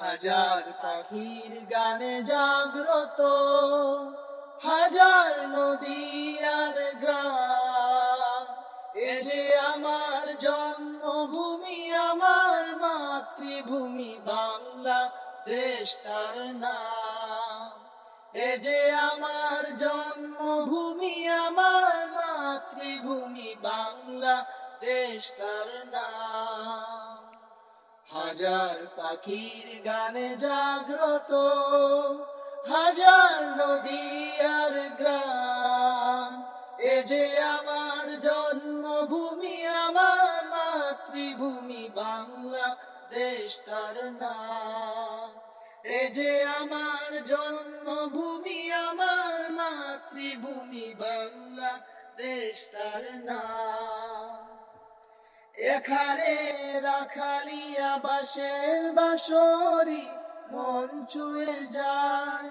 হাজার পাখির গানে জাগ্রত, হাজার নদী আর গ্রাম। এ যে আমার জন্মভূমি, আমার মাতৃভূমি বাংলাদেশ তার নাম। এ যে আমার জন্মভূমি, আমার মাতৃভূমি বাংলাদেশ তার নাম। হাজার পাখির গানে জাগ্রত, হাজার নদী আর গ্রাম। এ যে আমার জন্মভূমি, আমার মাতৃভূমি বাংলাদেশ তার নাম। এ যে আমার জন্মভূমি, আমার মাতৃভূমি বাংলাদেশ তার নাম। এখানে রাখালিয়া বাঁশের বাঁশরি মন ছুঁয়ে যায়,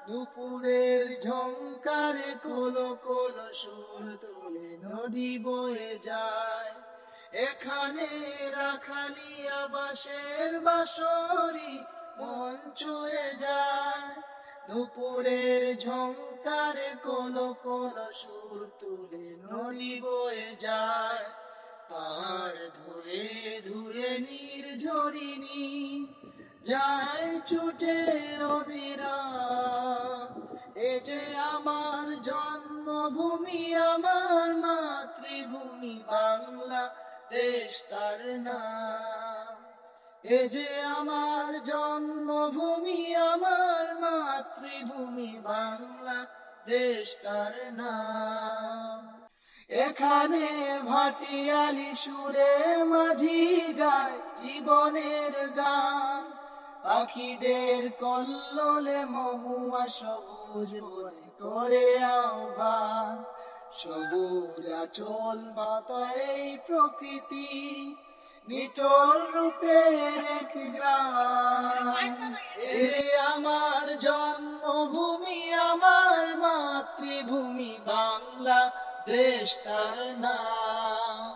দুপুরের ঝংকারে কোলো কোলো সুর তুলে নদী বয়ে যায়। এখানে রাখালিয়া বাঁশের বাঁশরি মন ছুঁয়ে যায়, দুপুরের ঝংকারে কোলো কোলো সুর তুলে নদী বয়ে যায়। পাহাড় ধুয়ে ধুয়ে নির্ঝরিণী যায় ছুটে অবিরাম। এ যে আমার জন্মভূমি, আমার মাতৃভূমি বাংলাদেশ তার নাম। এ যে আমার জন্মভূমি, আমার মাতৃভূমি বাংলাদেশ তার নাম। এখানে ভাটিয়ালি সুরে মাঝি গায় জীবনের গান, পাখিদের কল্লোলে মহুয়া সবুজ বনে করে আহ্বান। সবুজ আঁচল পাতার এই প্রকৃতি নিটোল রূপের এক গ্রাম। এ আমার জন্মভূমি, আমার মাতৃভূমি বাংলাদেশ তার নাম।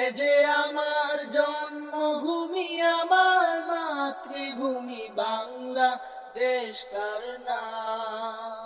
এ যে আমার জন্মভূমি, আমার মাতৃভূমি বাংলাদেশ তার নাম।